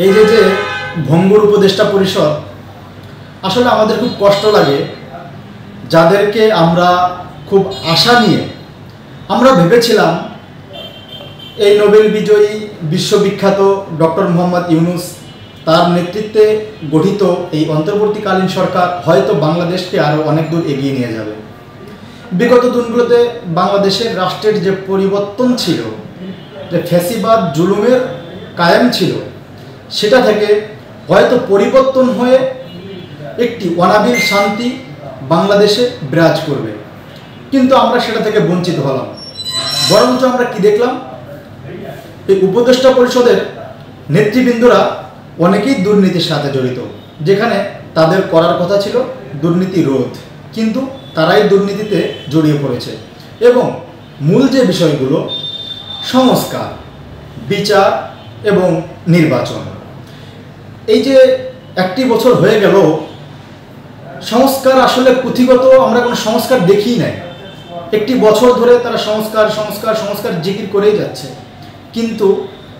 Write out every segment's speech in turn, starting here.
এই যে ভঙ্গুর উপদেষ্টা পরিষদ, আসলে আমাদের খুব কষ্ট লাগে যাদেরকে আমরা খুব আশা নিয়ে আমরা ভেবেছিলাম এই নোবেল বিজয়ী বিশ্ববিখ্যাত ডক্টর মোহাম্মদ ইউনূস তার নেতৃত্বে গঠিত এই অন্তর্বর্তীকালীন সরকার হয়তো বাংলাদেশকে আরও অনেক দূর এগিয়ে নিয়ে যাবে। বিগত দিনগুলোতে বাংলাদেশের রাষ্ট্রের যে পরিবর্তন ছিল, যে ফ্যাসিবাদ জুলুমের কায়েম ছিল, সেটা থেকে হয়তো পরিবর্তন হয়ে একটি অনাবিল শান্তি বাংলাদেশে বিরাজ করবে, কিন্তু আমরা সেটা থেকে বঞ্চিত হলাম। বরঞ্চ আমরা কি দেখলাম, এই উপদেষ্টা পরিষদের নেতৃবৃন্দরা অনেকেই দুর্নীতির সাথে জড়িত, যেখানে তাদের করার কথা ছিল দুর্নীতি রোধ, কিন্তু তারাই দুর্নীতিতে জড়িয়ে পড়েছে। এবং মূল যে বিষয়গুলো সংস্কার, বিচার এবং নির্বাচন, এই যে একটি বছর হয়ে গেল, সংস্কার আসলে পুঁথিগত আমরা কোনো সংস্কার দেখিই নাই। একটি বছর ধরে তারা সংস্কার সংস্কার সংস্কার জিকির করেই যাচ্ছে, কিন্তু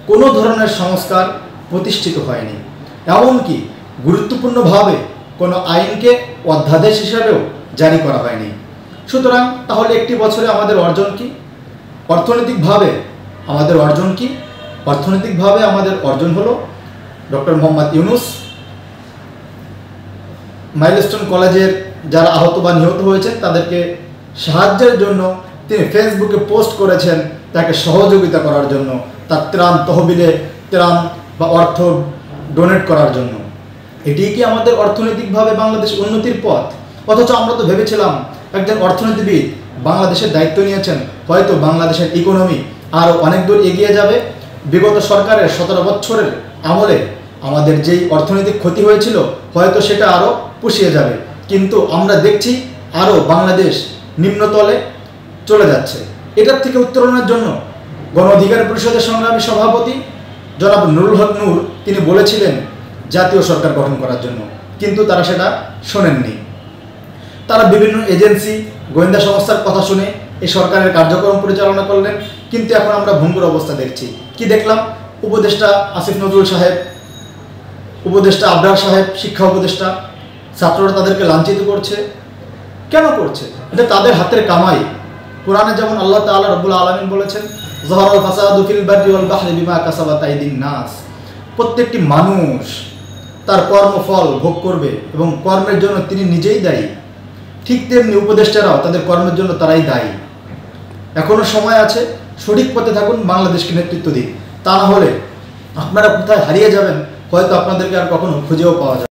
কোনো ধরনের সংস্কার প্রতিষ্ঠিত হয়নি। এমনকি গুরুত্বপূর্ণভাবে কোনো আইনকে অধ্যাদেশ হিসাবেও জারি করা হয়নি। সুতরাং তাহলে একটি বছরে আমাদের অর্জন কি? অর্থনৈতিকভাবে আমাদের অর্জন কি? অর্থনৈতিকভাবে আমাদের অর্জন হলো ডক্টর মোহাম্মদ ইউনূস মাইলস্টোন কলেজের যারা আহত বা নিহত হয়েছেন তাদেরকে সাহায্যের জন্য তিনি ফেসবুকে পোস্ট করেছেন, তাকে সহযোগিতা করার জন্য, তার ত্রাণ তহবিলে ত্রাণ বা অর্থ ডোনেট করার জন্য। এটি কি আমাদের অর্থনৈতিকভাবে বাংলাদেশ উন্নতির পথ? অথচ আমরা তো ভেবেছিলাম একজন অর্থনীতিবিদ বাংলাদেশের দায়িত্ব নিয়েছেন, হয়তো বাংলাদেশের ইকোনমি আরও অনেক দূর এগিয়ে যাবে। বিগত সরকারের 17 বছরের আমলে আমাদের যেই অর্থনৈতিক ক্ষতি হয়েছিল হয়তো সেটা আরও পুষিয়ে যাবে, কিন্তু আমরা দেখছি আরও বাংলাদেশ নিম্নতলে চলে যাচ্ছে। এটার থেকে উত্তরণের জন্য গণ অধিকার পরিষদের সংগ্রামী সভাপতি জনাব নুরুল হক নূর তিনি বলেছিলেন জাতীয় সরকার গঠন করার জন্য, কিন্তু তারা সেটা শোনেননি। তারা বিভিন্ন এজেন্সি, গোয়েন্দা সংস্থার কথা শুনে এই সরকারের কার্যক্রম পরিচালনা করলেন, কিন্তু এখন আমরা ভঙ্গুর অবস্থা দেখছি। কি দেখলাম? উপদেষ্টা আসিফ নজরুল সাহেব, উপদেষ্টা আবরার সাহেব, শিক্ষা উপদেষ্টা, ছাত্ররা তাদেরকে লাঞ্ছিত করছে। কেন করছে? এটা তাদের হাতের কামাই। কোরআনে যেমন আল্লাহ তাআলা রব্বুল আলামিন বলেছেন, যাহারাল ফাসাদু ফিল বাররি ওয়াল বাহরি বিমা কাসাবাত আইদিন নাস। প্রত্যেকটি মানুষ তার কর্মফল ভোগ করবে এবং কর্মের জন্য তিনি নিজেই দায়ী। ঠিক তেমনি উপদেষ্টারাও তাদের কর্মের জন্য তারাই দায়ী। এখনো সময় আছে, সঠিক পথে থাকুন, বাংলাদেশকে নেতৃত্ব দিন। তা না হলে আপনারা কোথায় হারিয়ে যাবেন হয়তো আপনাদেরকে আর কখনো খুঁজেও পাওয়া যাবে।